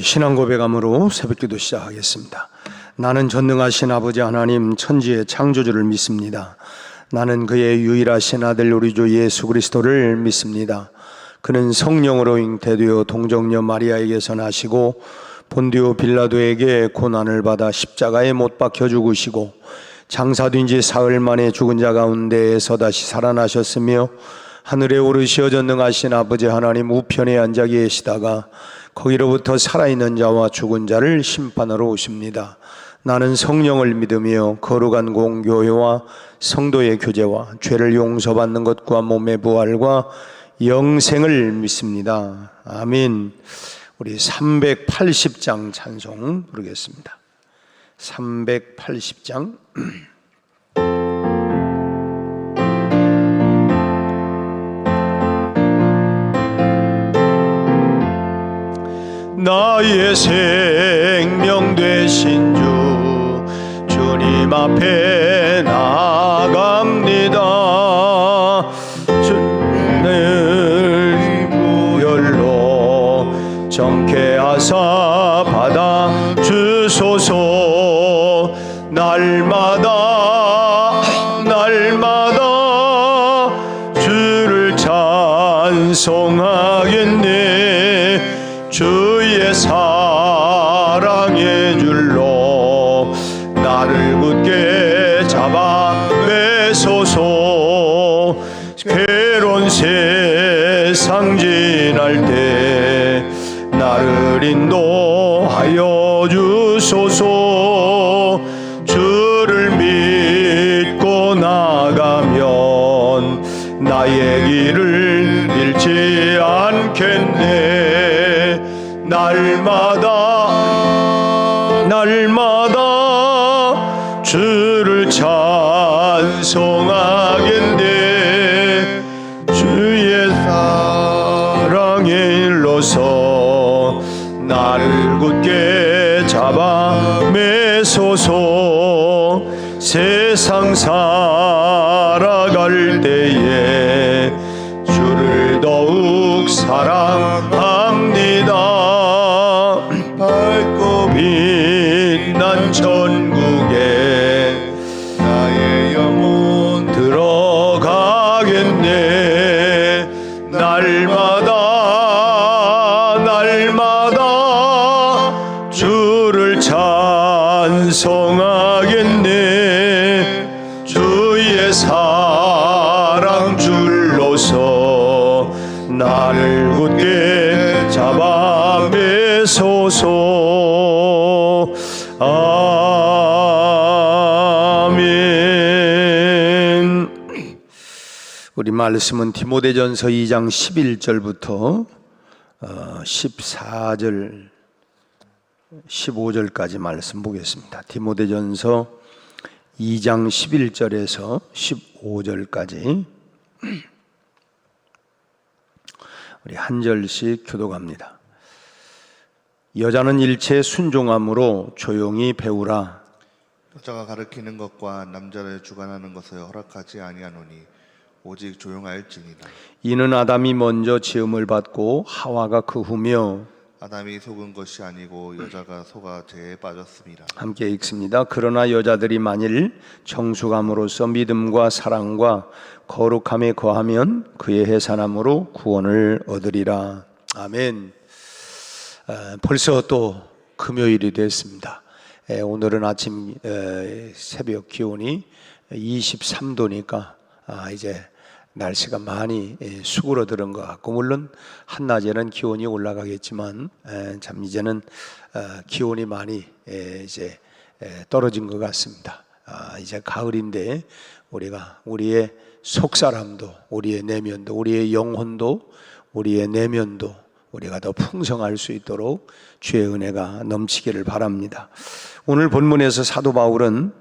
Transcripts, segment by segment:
신앙 고백함으로 새벽기도 시작하겠습니다. 나는 전능하신 아버지 하나님 천지의 창조주를 믿습니다. 나는 그의 유일하신 아들 우리 주 예수 그리스도를 믿습니다. 그는 성령으로 잉태되어 동정녀 마리아에게서 나시고 본디오 빌라도에게 고난을 받아 십자가에 못 박혀 죽으시고 장사된 지 사흘 만에 죽은 자 가운데에서 다시 살아나셨으며 하늘에 오르시어 전능하신 아버지 하나님 우편에 앉아 계시다가 거기로부터 살아있는 자와 죽은 자를 심판하러 오십니다. 나는 성령을 믿으며 거룩한 공교회와 성도의 교제와 죄를 용서받는 것과 몸의 부활과 영생을 믿습니다. 아멘. 우리 380장 찬송 부르겠습니다. 380장 나의 생명 되신 주 주님 앞에 나아갑니다. 주를 무혈로 정케 하사 받아 주소서. 날마다 주를 찬송하겠네. 주의 사랑의 줄로 나를 굳게 잡아 매소서. 괴로운 세상 지날 때 나를 인도하여 주소서. 주를 믿고 나가면 나의 길을 잃지 않겠네. 날마다 주를 찬송하겠네. 주의 사랑의 일로서 나를 굳게 잡아 매소서. 세상 살아갈 때에 주를 더욱 사랑합니다. 밝고 빛난 천국에 나의 영혼 들어가겠네. 날마다 주를 찬송하겠네. 주의 사랑 줄로서 나를 굳게 잡아 매소서. 아멘. 우리 말씀은 디모데전서 2장 11절부터 14절 15절까지 말씀 보겠습니다. 디모데전서 2장 11절에서 15절까지 우리 한 절씩 교독합니다. 여자는 일체에 순종함으로 조용히 배우라. 여자가 가르치는 것과 남자를 주관하는 것을 허락하지 아니하노니 오직 조용하일지니라. 이는 아담이 먼저 지음을 받고 하와가 그 후며 아담이 속은 것이 아니고 여자가 속아 죄에 빠졌습니다. 함께 읽습니다. 그러나 여자들이 만일 정숙함으로써 믿음과 사랑과 거룩함에 거하면 그의 해산함으로 구원을 얻으리라. 아멘. 벌써 또 금요일이 됐습니다. 오늘은 아침 새벽 기온이 23도니까 이제 날씨가 많이 수그러드는 것 같고, 물론 한낮에는 기온이 올라가겠지만 참 이제는 기온이 많이 이제 떨어진 것 같습니다. 이제 가을인데 우리가 우리의 속사람도, 우리의 내면도, 우리의 영혼도, 우리의 내면도 우리가 더 풍성할 수 있도록 주의 은혜가 넘치기를 바랍니다. 오늘 본문에서 사도 바울은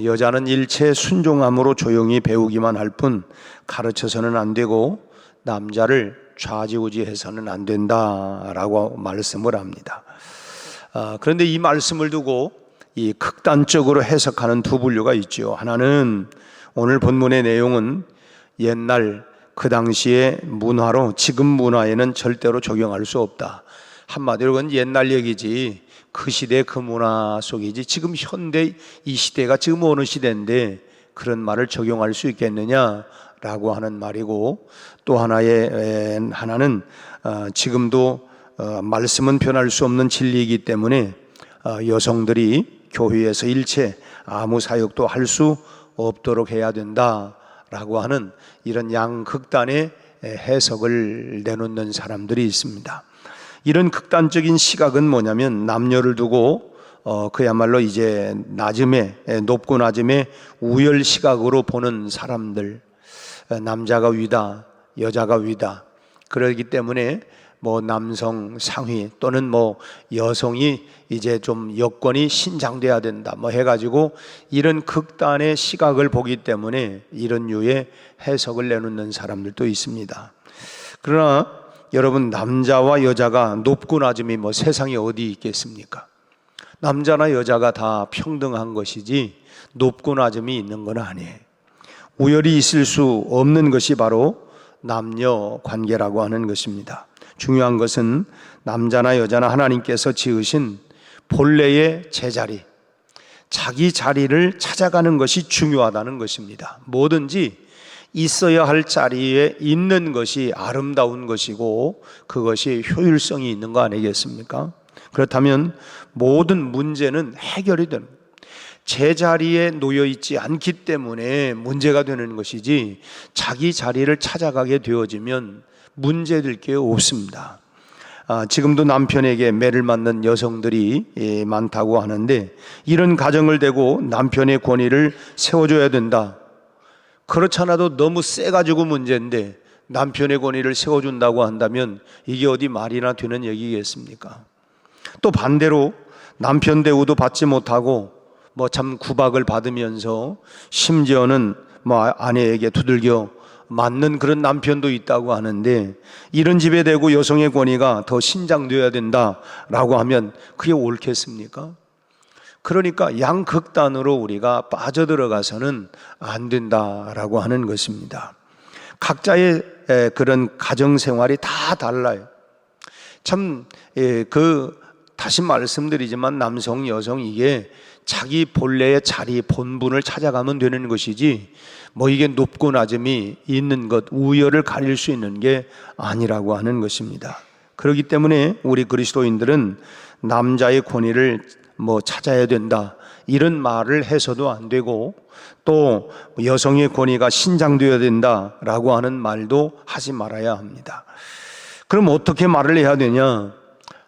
여자는 일체에 순종함으로 조용히 배우기만 할 뿐 가르쳐서는 안 되고 남자를 좌지우지해서는 안 된다라고 말씀을 합니다. 그런데 이 말씀을 두고 이 극단적으로 해석하는 두 분류가 있죠. 하나는 오늘 본문의 내용은 옛날 그 당시의 문화로 지금 문화에는 절대로 적용할 수 없다. 한마디로 그건 옛날 얘기지, 그 시대 그 문화 속이지 지금 현대 이 시대가 지금 어느 시대인데 그런 말을 적용할 수 있겠느냐라고 하는 말이고, 또 하나는 지금도 말씀은 변할 수 없는 진리이기 때문에 여성들이 교회에서 일체 아무 사역도 할 수 없도록 해야 된다라고 하는 이런 양극단의 해석을 내놓는 사람들이 있습니다. 이런 극단적인 시각은 뭐냐면 남녀를 두고 그야말로 이제 높고 낮음의 우열 시각으로 보는 사람들, 남자가 위다, 여자가 위다. 그러기 때문에 뭐 남성 상위 또는 뭐 여성이 이제 좀 여건이 신장돼야 된다 뭐 해가지고 이런 극단의 시각을 보기 때문에 이런 류의 해석을 내놓는 사람들도 있습니다. 그러나 여러분, 남자와 여자가 높고 낮음이 뭐 세상에 어디 있겠습니까? 남자나 여자가 다 평등한 것이지 높고 낮음이 있는 건 아니에요. 우열이 있을 수 없는 것이 바로 남녀 관계라고 하는 것입니다. 중요한 것은 남자나 여자나 하나님께서 지으신 본래의 제자리, 자기 자리를 찾아가는 것이 중요하다는 것입니다. 뭐든지 있어야 할 자리에 있는 것이 아름다운 것이고 그것이 효율성이 있는 거 아니겠습니까? 그렇다면 모든 문제는 해결이 되는 거예요. 제자리에 놓여 있지 않기 때문에 문제가 되는 것이지 자기 자리를 찾아가게 되어지면 문제될 게 없습니다. 지금도 남편에게 매를 맞는 여성들이 많다고 하는데, 이런 가정을 대고 남편의 권위를 세워줘야 된다. 그렇잖아도 너무 세가지고 문제인데 남편의 권위를 세워준다고 한다면 이게 어디 말이나 되는 얘기겠습니까? 또 반대로 남편 대우도 받지 못하고 뭐 참 구박을 받으면서 심지어는 뭐 아내에게 두들겨 맞는 그런 남편도 있다고 하는데, 이런 집에 대고 여성의 권위가 더 신장되어야 된다라고 하면 그게 옳겠습니까? 그러니까 양극단으로 우리가 빠져들어가서는 안 된다라고 하는 것입니다. 각자의 그런 가정생활이 다 달라요. 참 다시 말씀드리지만 남성, 여성 이게 자기 본래의 자리, 본분을 찾아가면 되는 것이지 뭐 이게 높고 낮음이 있는 것, 우열을 가릴 수 있는 게 아니라고 하는 것입니다. 그렇기 때문에 우리 그리스도인들은 남자의 권위를 뭐 찾아야 된다 이런 말을 해서도 안 되고, 또 여성의 권위가 신장되어야 된다라고 하는 말도 하지 말아야 합니다. 그럼 어떻게 말을 해야 되냐?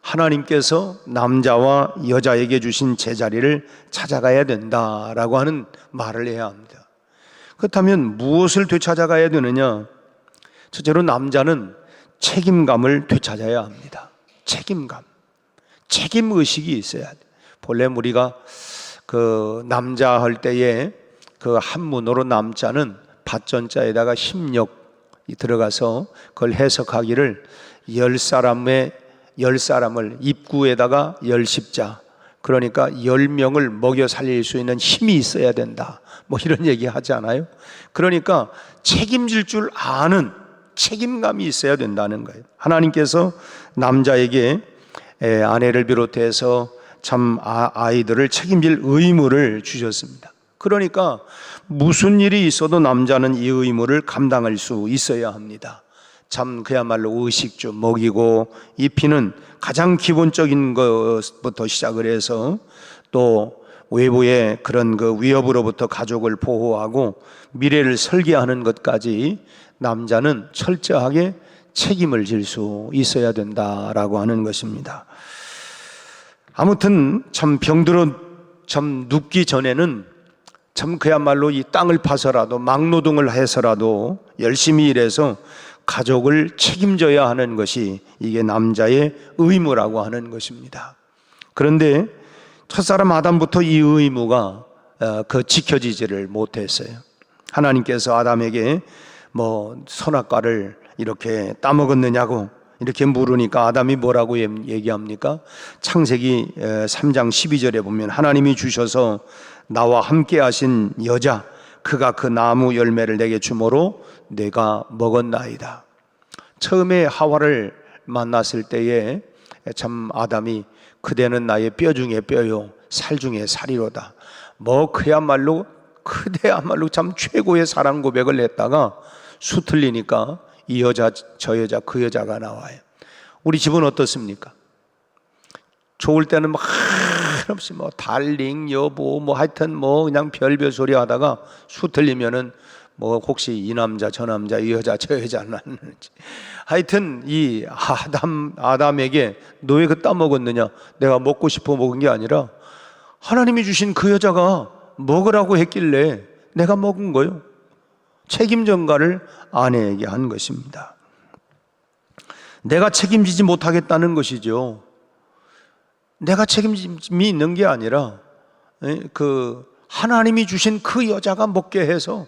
하나님께서 남자와 여자에게 주신 제자리를 찾아가야 된다라고 하는 말을 해야 합니다. 그렇다면 무엇을 되찾아가야 되느냐? 첫째로 남자는 책임감을 되찾아야 합니다. 책임의식이 있어야 돼. 본래 우리가 그 남자 할 때에 그 한문으로 남자는 밭전자에다가 힘력이 들어가서 그걸 해석하기를 열 사람을 입구에다가 열십자, 그러니까 10명을 먹여 살릴 수 있는 힘이 있어야 된다 뭐 이런 얘기 하지 않아요? 그러니까 책임질 줄 아는 책임감이 있어야 된다는 거예요. 하나님께서 남자에게 아내를 비롯해서 참 아이들을 책임질 의무를 주셨습니다. 그러니까 무슨 일이 있어도 남자는 이 의무를 감당할 수 있어야 합니다. 참 그야말로 의식주 먹이고 입히는 가장 기본적인 것부터 시작을 해서 또 외부의 그런 그 위협으로부터 가족을 보호하고 미래를 설계하는 것까지 남자는 철저하게 책임을 질 수 있어야 된다라고 하는 것입니다. 아무튼 참 병들어 참 눕기 전에는 참 그야말로 이 땅을 파서라도 막노동을 해서라도 열심히 일해서 가족을 책임져야 하는 것이 이게 남자의 의무라고 하는 것입니다. 그런데 첫사람 아담부터 이 의무가 지켜지지를 못했어요. 하나님께서 아담에게 뭐 선악과를 이렇게 따먹었느냐고 이렇게 물으니까 아담이 뭐라고 얘기합니까? 창세기 3장 12절에 보면 하나님이 주셔서 나와 함께 하신 여자, 그가 그 나무 열매를 내게 주므로 내가 먹었나이다. 처음에 하와를 만났을 때에 참 아담이 그대는 나의 뼈 중에 뼈요 살 중에 살이로다. 뭐 그야말로 참 최고의 사랑 고백을 했다가 수틀리니까 이 여자 저 여자 그 여자가 나와요. 우리 집은 어떻습니까? 좋을 때는 막 한없이 뭐 달링 여보 뭐 하여튼 뭐 그냥 별별 소리 하다가 수틀리면은 뭐 혹시 이 남자 저 남자 이 여자 저 여자 나는지 하여튼 이 아담에게 너 왜 그 따먹었느냐, 내가 먹고 싶어 먹은 게 아니라 하나님이 주신 그 여자가 먹으라고 했길래 내가 먹은 거요. 책임 전가를 아내에게 한 것입니다. 내가 책임지지 못하겠다는 것이죠. 내가 책임이 있는 게 아니라 그 하나님이 주신 그 여자가 먹게 해서,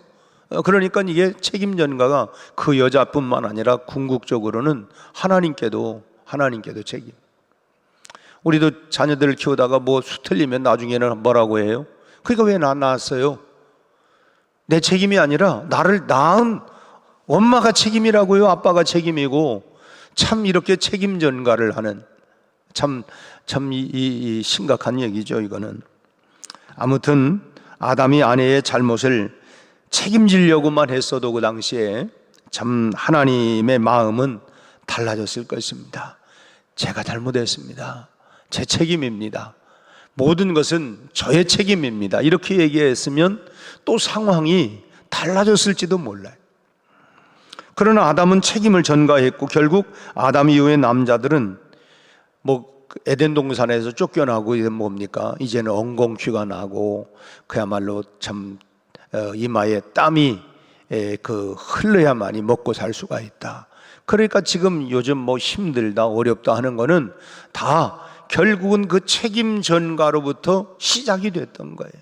그러니까 이게 책임 전가가 그 여자뿐만 아니라 궁극적으로는 하나님께도 책임. 우리도 자녀들을 키우다가 뭐 수틀리면 나중에는 뭐라고 해요? 그러니까 왜 나 낳았어요? 내 책임이 아니라 나를 낳은 엄마가 책임이라고요. 아빠가 책임이고. 참 이렇게 책임 전가를 하는 참 이 심각한 얘기죠. 이거는 아무튼 아담이 아내의 잘못을 책임지려고만 했어도 그 당시에 참 하나님의 마음은 달라졌을 것입니다. 제가 잘못했습니다. 제 책임입니다. 모든 것은 저의 책임입니다. 이렇게 얘기했으면 또 상황이 달라졌을지도 몰라요. 그러나 아담은 책임을 전가했고 결국 아담 이후의 남자들은 뭐 에덴 동산에서 쫓겨나고 이제 뭡니까? 이제는 엉겅퀴가 나고 그야말로 참 이마에 땀이 흘러야만이 먹고 살 수가 있다. 그러니까 지금 요즘 뭐 힘들다 어렵다 하는 거는 다 결국은 그 책임 전가로부터 시작이 됐던 거예요.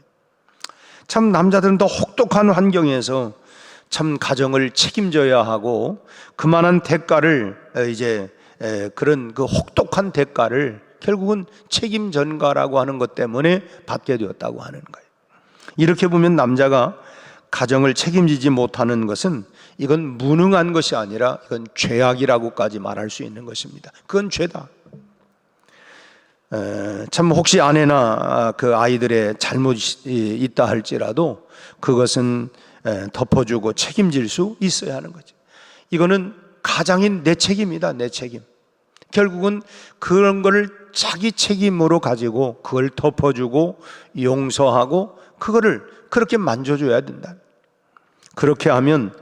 참 남자들은 더 혹독한 환경에서 참 가정을 책임져야 하고 그만한 대가를 그런 그 혹독한 대가를 결국은 책임 전가라고 하는 것 때문에 받게 되었다고 하는 거예요. 이렇게 보면 남자가 가정을 책임지지 못하는 것은 이건 무능한 것이 아니라 이건 죄악이라고까지 말할 수 있는 것입니다. 그건 죄다. 참 혹시 아내나 그 아이들의 잘못이 있다 할지라도 그것은 덮어주고 책임질 수 있어야 하는 거죠. 이거는 가장인 내 책임이다. 내 책임. 결국은 그런 거를 자기 책임으로 가지고 그걸 덮어주고 용서하고 그거를 그렇게 만져줘야 된다. 그렇게 하면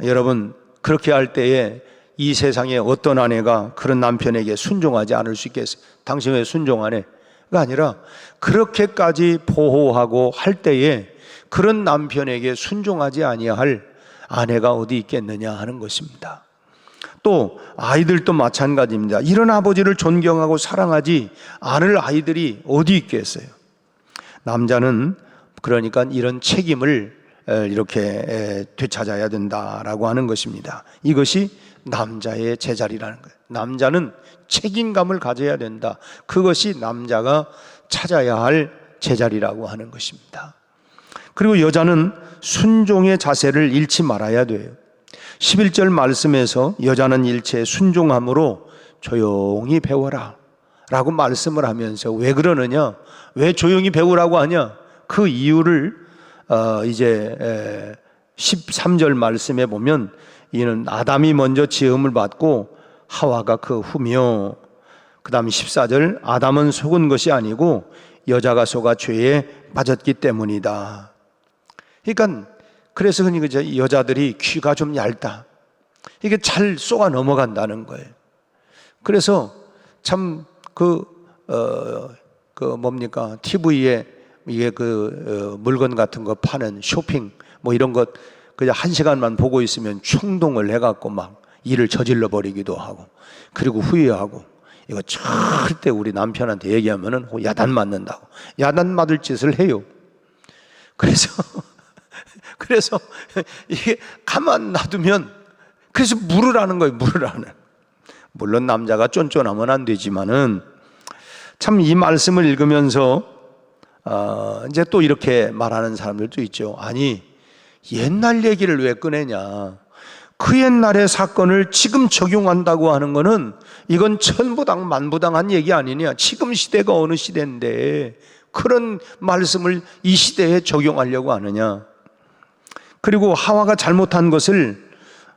여러분, 그렇게 할 때에 이 세상에 어떤 아내가 그런 남편에게 순종하지 않을 수 있겠어요? 당신 왜 순종 안 해? 가 아니라 그렇게까지 보호하고 할 때에 그런 남편에게 순종하지 아니할 아내가 어디 있겠느냐 하는 것입니다. 또 아이들도 마찬가지입니다. 이런 아버지를 존경하고 사랑하지 않을 아이들이 어디 있겠어요? 남자는 그러니까 이런 책임을 이렇게 되찾아야 된다라고 하는 것입니다. 이것이 남자의 제자리라는 거예요. 남자는 책임감을 가져야 된다. 그것이 남자가 찾아야 할 제자리라고 하는 것입니다. 그리고 여자는 순종의 자세를 잃지 말아야 돼요. 11절 말씀에서 여자는 일체 순종함으로 조용히 배워라 라고 말씀을 하면서 왜 그러느냐, 왜 조용히 배우라고 하냐, 그 이유를 이제 13절 말씀에 보면 이는 아담이 먼저 지음을 받고 하와가 그 후며, 그 다음 14절 아담은 속은 것이 아니고 여자가 속아 죄에 빠졌기 때문이다. 그러니까 그래서 여자들이 귀가 좀 얇다. 이게 잘 쏘아 넘어간다는 거예요. 그래서 참 뭡니까? TV에 이게 물건 같은 거 파는 쇼핑 뭐 이런 것 그냥 1시간만 보고 있으면 충동을 해갖고 막 일을 저질러 버리기도 하고, 그리고 후회하고, 이거 절대 우리 남편한테 얘기하면은 야단 맞는다고, 야단 맞을 짓을 해요. 그래서 이게 가만 놔두면, 그래서 물으라는 거예요. 물론 남자가 쫀쫀하면 안 되지만은 참 이 말씀을 읽으면서 이제 또 이렇게 말하는 사람들도 있죠. 아니, 옛날 얘기를 왜 꺼내냐? 그 옛날의 사건을 지금 적용한다고 하는 것은 이건 천부당 만부당한 얘기 아니냐. 지금 시대가 어느 시대인데 그런 말씀을 이 시대에 적용하려고 하느냐. 그리고 하와가 잘못한 것을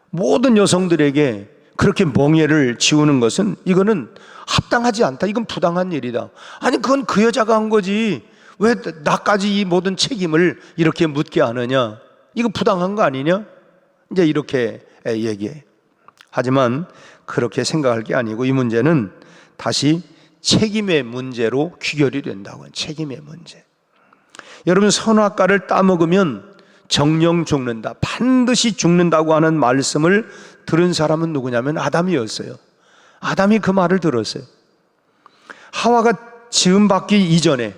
모든 여성들에게 그렇게 멍해를 지우는 것은 이거는 합당하지 않다. 이건 부당한 일이다. 아니 그건 그 여자가 한 거지 왜 나까지 이 모든 책임을 이렇게 묻게 하느냐. 이거 부당한 거 아니냐. 이제 이렇게 얘기해. 하지만 그렇게 생각할 게 아니고 이 문제는 다시 책임의 문제로 귀결이 된다고. 책임의 문제. 여러분 선악과를 따먹으면 정령 죽는다, 반드시 죽는다고 하는 말씀을 들은 사람은 누구냐면 아담이었어요. 아담이 그 말을 들었어요. 하와가 지음받기 이전에,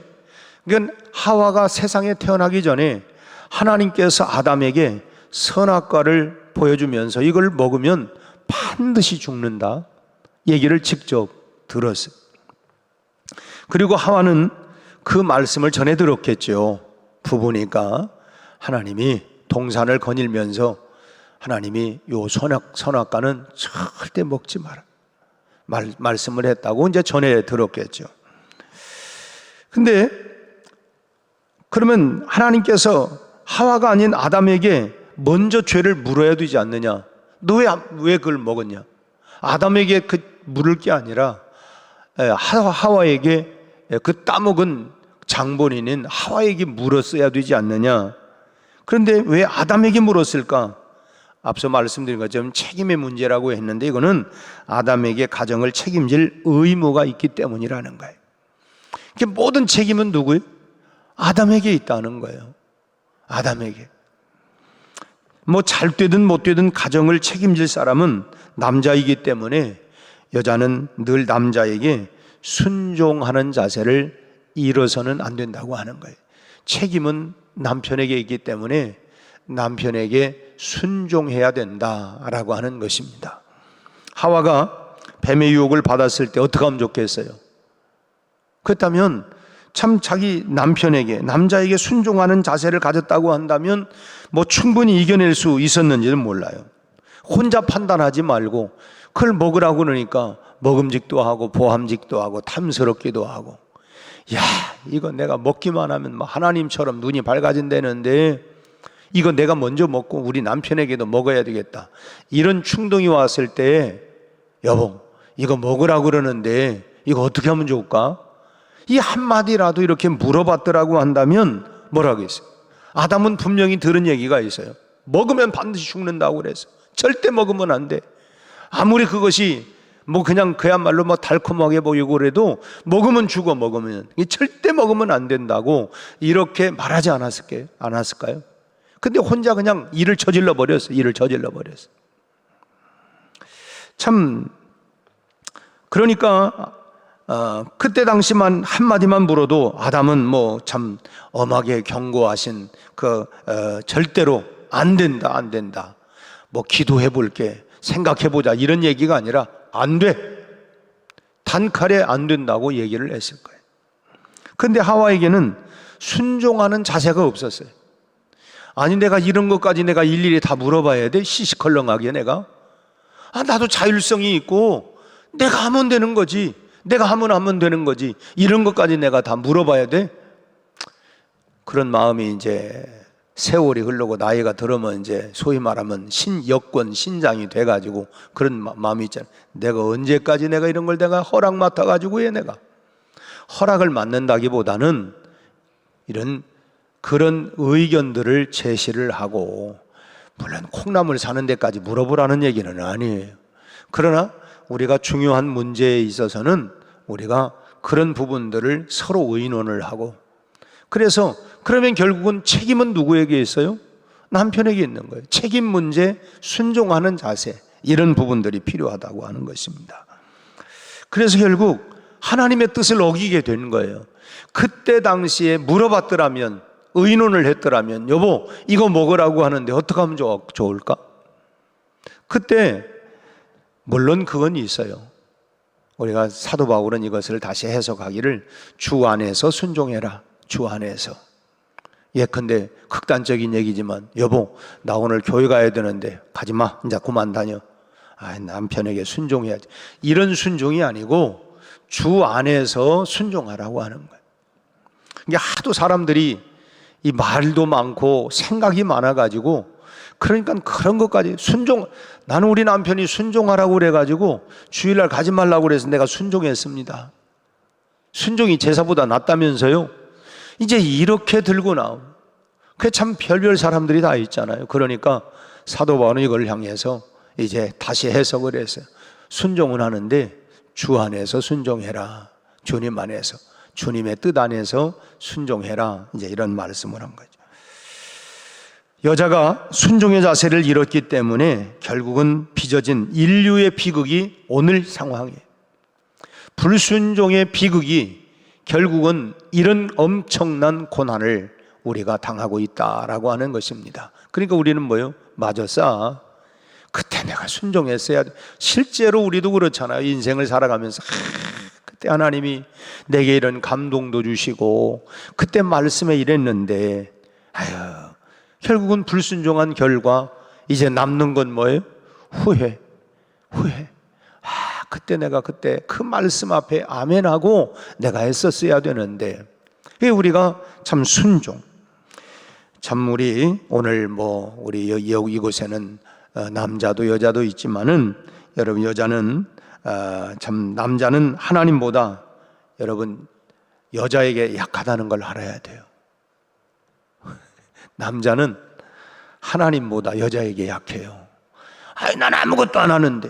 그러니까 하와가 세상에 태어나기 전에 하나님께서 아담에게 선악과를 보여주면서 이걸 먹으면 반드시 죽는다 얘기를 직접 들었어요. 그리고 하와는 그 말씀을 전해 들었겠죠. 부부니까 하나님이 동산을 거닐면서 하나님이 요 선악과는 절대 먹지 마라 말씀을 했다고 이제 전해 들었겠죠. 근데 그러면 하나님께서 하와가 아닌 아담에게 먼저 죄를 물어야 되지 않느냐. 너 왜 그걸 먹었냐. 아담에게 그 물을 게 아니라 하와에게 그 따먹은 장본인인 하와에게 물었어야 되지 않느냐. 그런데 왜 아담에게 물었을까? 앞서 말씀드린 것처럼 책임의 문제라고 했는데 이거는 아담에게 가정을 책임질 의무가 있기 때문이라는 거예요. 모든 책임은 누구예요? 아담에게 있다는 거예요. 아담에게. 뭐 잘 되든 못 되든 가정을 책임질 사람은 남자이기 때문에 여자는 늘 남자에게 순종하는 자세를 잃어서는 안 된다고 하는 거예요. 책임은 남편에게 있기 때문에 남편에게 순종해야 된다라고 하는 것입니다. 하와가 뱀의 유혹을 받았을 때 어떻게 하면 좋겠어요? 그렇다면 참 자기 남편에게, 남자에게 순종하는 자세를 가졌다고 한다면 뭐 충분히 이겨낼 수 있었는지는 몰라요. 혼자 판단하지 말고 그걸 먹으라고 그러니까 먹음직도 하고 보함직도 하고 탐스럽기도 하고, 야 이거 내가 먹기만 하면 뭐 하나님처럼 눈이 밝아진다는데 이거 내가 먼저 먹고 우리 남편에게도 먹어야 되겠다, 이런 충동이 왔을 때 여보 이거 먹으라고 그러는데 이거 어떻게 하면 좋을까? 이 한마디라도 이렇게 물어봤더라고 한다면 뭐라고 했어요? 아담은 분명히 들은 얘기가 있어요. 먹으면 반드시 죽는다고 그래서 절대 먹으면 안 돼. 아무리 그것이 뭐 그냥 그야말로 뭐 달콤하게 보이고 그래도 먹으면 죽어. 먹으면 절대 먹으면 안 된다고 이렇게 말하지 않았을까요? 근데 혼자 그냥 일을 저질러 버렸어. 참 그러니까 그때 당시만 한마디만 물어도 아담은 뭐 참 엄하게 경고하신 절대로 안 된다 뭐 기도해 볼게, 생각해 보자 이런 얘기가 아니라 안 돼, 단칼에 안 된다고 얘기를 했을 거예요. 근데 하와에게는 순종하는 자세가 없었어요. 아니 내가 이런 것까지 내가 일일이 다 물어봐야 돼? 시시컬렁하게 내가? 나도 자율성이 있고 내가 하면 되는 거지, 내가 하면 되는 거지, 이런 것까지 내가 다 물어봐야 돼? 그런 마음이 이제 세월이 흐르고 나이가 들으면 이제 소위 말하면 여권 신장이 돼가지고 그런 마음이 있잖아요. 내가 언제까지 내가 이런 걸 내가 허락 맡아가지고 해. 내가 허락을 맡는다기보다는 그런 의견들을 제시를 하고, 물론 콩나물 사는 데까지 물어보라는 얘기는 아니에요. 그러나 우리가 중요한 문제에 있어서는 우리가 그런 부분들을 서로 의논을 하고, 그래서 그러면 결국은 책임은 누구에게 있어요? 남편에게 있는 거예요. 책임 문제, 순종하는 자세, 이런 부분들이 필요하다고 하는 것입니다. 그래서 결국 하나님의 뜻을 어기게 되는 거예요. 그때 당시에 물어봤더라면, 의논을 했더라면, 여보 이거 먹으라고 하는데 어떻게 하면 좋을까? 그때 물론 그건 있어요. 우리가 사도 바울은 이것을 다시 해석하기를 주 안에서 순종해라. 주 안에서. 예컨대 극단적인 얘기지만 여보 나 오늘 교회 가야 되는데 가지마 이제 그만 다녀. 남편에게 순종해야지. 이런 순종이 아니고 주 안에서 순종하라고 하는 거예요. 이게 하도 사람들이 이 말도 많고 생각이 많아가지고 그러니까 그런 것까지 나는 우리 남편이 순종하라고 그래가지고 주일날 가지 말라고 그래서 내가 순종했습니다. 순종이 제사보다 낫다면서요. 이제 이렇게 들고 나온 그게 참 별별 사람들이 다 있잖아요. 그러니까 사도 바울은 이걸 향해서 이제 다시 해석을 했어요. 순종은 하는데 주 안에서 순종해라. 주님 안에서, 주님의 뜻 안에서 순종해라. 이제 이런 말씀을 한 거죠. 여자가 순종의 자세를 잃었기 때문에 결국은 빚어진 인류의 비극이 오늘 상황이에요. 불순종의 비극이 결국은 이런 엄청난 고난을 우리가 당하고 있다라고 하는 것입니다. 그러니까 우리는 뭐예요? 맞았어. 그때 내가 순종했어야 돼. 실제로 우리도 그렇잖아요. 인생을 살아가면서 그때 하나님이 내게 이런 감동도 주시고 그때 말씀에 이랬는데 결국은 불순종한 결과 이제 남는 건 뭐예요? 후회. 그때 내가 그때 그 말씀 앞에 아멘하고 내가 했었어야 되는데 우리가 참 순종. 참 우리 오늘 우리 이곳에는 남자도 여자도 있지만은 여러분 여자는 참 남자는 하나님보다 여러분 여자에게 약하다는 걸 알아야 돼요. 남자는 하나님보다 여자에게 약해요. 난 아무것도 안 하는데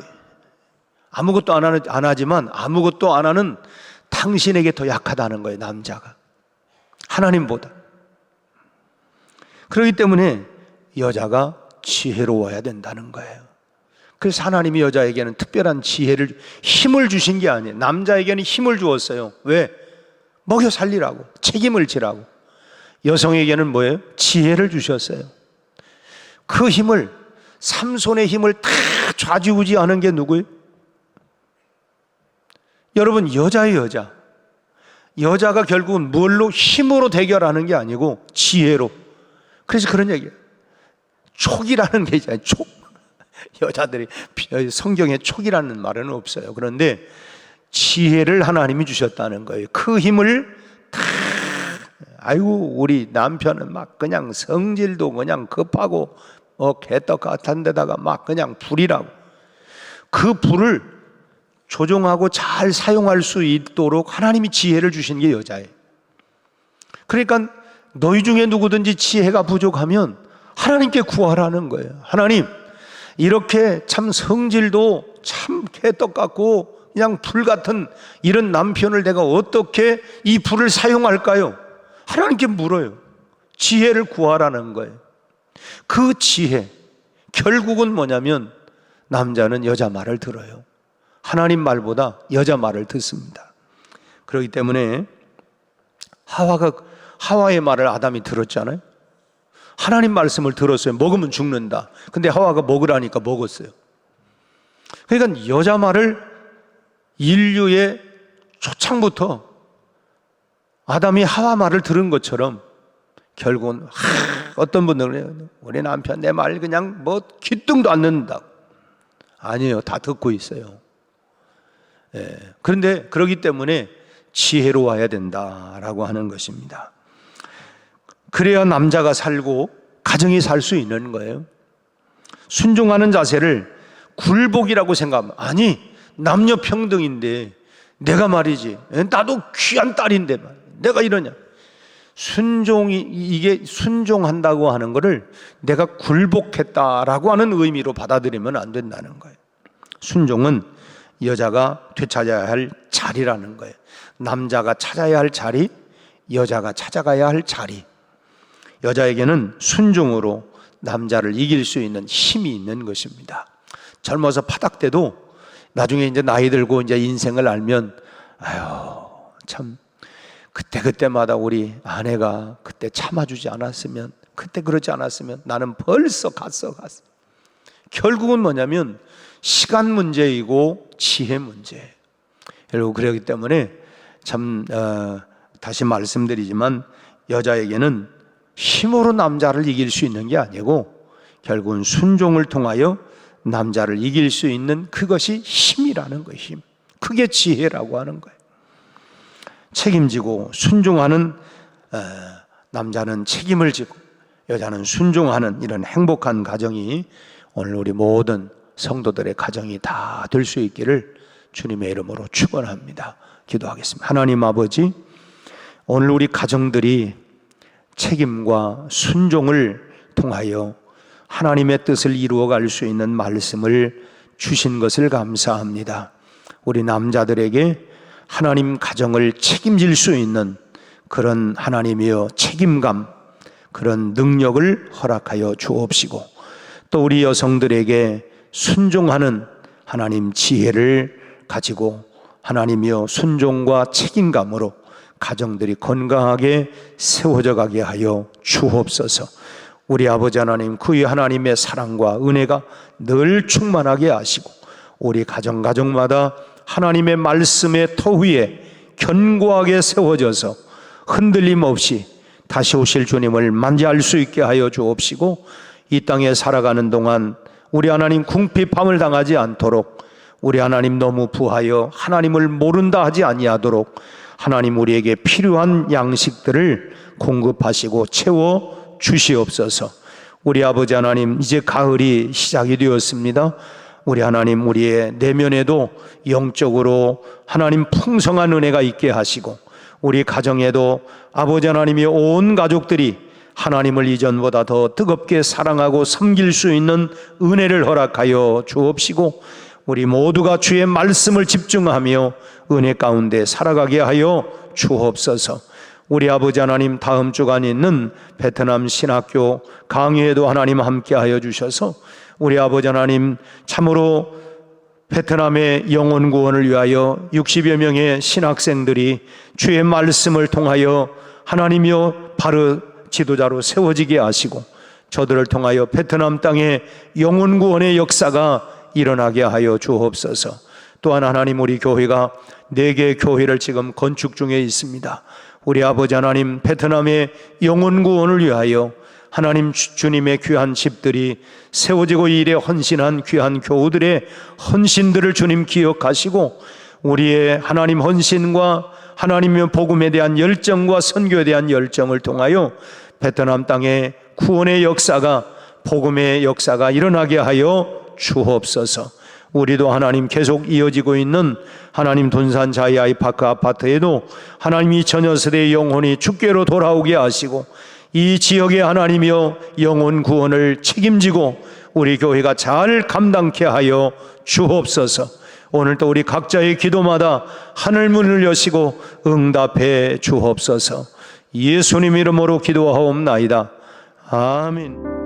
아무것도 안 하지만 아무것도 안 하는 당신에게 더 약하다는 거예요. 남자가 하나님보다. 그렇기 때문에 여자가 지혜로워야 된다는 거예요. 그래서 하나님이 여자에게는 특별한 힘을 주신 게 아니에요. 남자에게는 힘을 주었어요. 왜? 먹여 살리라고, 책임을 지라고. 여성에게는 뭐예요? 지혜를 주셨어요. 그 힘을, 삼손의 힘을 다 좌지우지하는 게 누구예요? 여러분 여자예요. 여자가 결국은 뭘로? 힘으로 대결하는 게 아니고 지혜로. 그래서 그런 얘기예요. 촉이라는 게 있잖아요. 촉. 여자들이 성경에 촉이라는 말은 없어요. 그런데 지혜를 하나님이 주셨다는 거예요. 그 힘을 다 우리 남편은 막 그냥 성질도 그냥 급하고 개떡 같은 데다가 막 그냥 불이라고. 그 불을 조종하고 잘 사용할 수 있도록 하나님이 지혜를 주신 게 여자예요. 그러니까 너희 중에 누구든지 지혜가 부족하면 하나님께 구하라는 거예요. 하나님, 이렇게 참 성질도 참 개떡 같고 그냥 불 같은 이런 남편을 내가 어떻게 이 불을 사용할까요? 하나님께 물어요. 지혜를 구하라는 거예요. 그 지혜, 결국은 뭐냐면 남자는 여자 말을 들어요. 하나님 말보다 여자 말을 듣습니다. 그렇기 때문에 하와의 말을 아담이 들었잖아요. 하나님 말씀을 들었어요. 먹으면 죽는다. 근데 하와가 먹으라니까 먹었어요. 그러니까 여자 말을 인류의 초창부터 아담이 하와 말을 들은 것처럼 결국은 어떤 분들은 우리 남편 내 말 그냥 귀뚱도 안 듣는다. 아니에요. 다 듣고 있어요. 그런데 그러기 때문에 지혜로워야 된다라고 하는 것입니다. 그래야 남자가 살고 가정이 살 수 있는 거예요. 순종하는 자세를 굴복이라고 생각하면 남녀 평등인데 내가 말이지 나도 귀한 딸인데 내가 이러냐. 이게 순종한다고 하는 것을 내가 굴복했다라고 하는 의미로 받아들이면 안 된다는 거예요. 순종은 여자가 되찾아야 할 자리라는 거예요. 남자가 찾아야 할 자리, 여자가 찾아가야 할 자리. 여자에게는 순종으로 남자를 이길 수 있는 힘이 있는 것입니다. 젊어서 파닥대도 나중에 이제 나이 들고 이제 인생을 알면 참 그때마다 우리 아내가 그때 참아주지 않았으면, 그때 그러지 않았으면 나는 벌써 갔어. 결국은 뭐냐면 시간 문제이고 지혜 문제. 결국 그렇기 때문에 참 다시 말씀드리지만 여자에게는 힘으로 남자를 이길 수 있는 게 아니고 결국은 순종을 통하여 남자를 이길 수 있는 그것이 힘이라는 거예요. 힘. 그게 지혜라고 하는 거예요. 책임지고 순종하는 남자는 책임을 지고 여자는 순종하는 이런 행복한 가정이 오늘 우리 모든 성도들의 가정이 다 될 수 있기를 주님의 이름으로 축원합니다. 기도하겠습니다. 하나님 아버지, 오늘 우리 가정들이 책임과 순종을 통하여 하나님의 뜻을 이루어갈 수 있는 말씀을 주신 것을 감사합니다. 우리 남자들에게 하나님 가정을 책임질 수 있는 그런 하나님이여 책임감, 그런 능력을 허락하여 주옵시고, 또 우리 여성들에게 순종하는 하나님 지혜를 가지고 하나님이여 순종과 책임감으로 가정들이 건강하게 세워져 가게 하여 주옵소서. 우리 아버지 하나님, 그의 하나님의 사랑과 은혜가 늘 충만하게 하시고 우리 가정마다 하나님의 말씀의 터 위에 견고하게 세워져서 흔들림 없이 다시 오실 주님을 만지할 수 있게 하여 주옵시고, 이 땅에 살아가는 동안 우리 하나님 궁핍함을 당하지 않도록, 우리 하나님 너무 부하여 하나님을 모른다 하지 아니하도록 하나님 우리에게 필요한 양식들을 공급하시고 채워 주시옵소서. 우리 아버지 하나님, 이제 가을이 시작이 되었습니다. 우리 하나님, 우리의 내면에도 영적으로 하나님 풍성한 은혜가 있게 하시고, 우리 가정에도 아버지 하나님이 온 가족들이 하나님을 이전보다 더 뜨겁게 사랑하고 섬길 수 있는 은혜를 허락하여 주옵시고, 우리 모두가 주의 말씀을 집중하며 은혜 가운데 살아가게 하여 주옵소서. 우리 아버지 하나님, 다음 주간 있는 베트남 신학교 강의에도 하나님 함께 하여 주셔서 우리 아버지 하나님, 참으로 베트남의 영혼 구원을 위하여 60여 명의 신학생들이 주의 말씀을 통하여 하나님이여 바로 지도자로 세워지게 하시고, 저들을 통하여 베트남 땅에 영혼 구원의 역사가 일어나게 하여 주옵소서. 또한 하나님, 우리 교회가 4개의 교회를 지금 건축 중에 있습니다. 우리 아버지 하나님, 베트남의 영혼 구원을 위하여 하나님 주님의 귀한 집들이 세워지고 이 일에 헌신한 귀한 교우들의 헌신들을 주님 기억하시고, 우리의 하나님 헌신과 하나님의 복음에 대한 열정과 선교에 대한 열정을 통하여 베트남 땅에 구원의 역사가, 복음의 역사가 일어나게 하여 주옵소서. 우리도 하나님 계속 이어지고 있는 하나님 돈산 자이 아이파크 아파트에도 하나님이 처녀 세대의 영혼이 주께로 돌아오게 하시고, 이 지역의 하나님이여 영혼 구원을 책임지고 우리 교회가 잘 감당케 하여 주옵소서. 오늘도 우리 각자의 기도마다 하늘문을 여시고 응답해 주옵소서. 예수님 이름으로 기도하옵나이다. 아멘.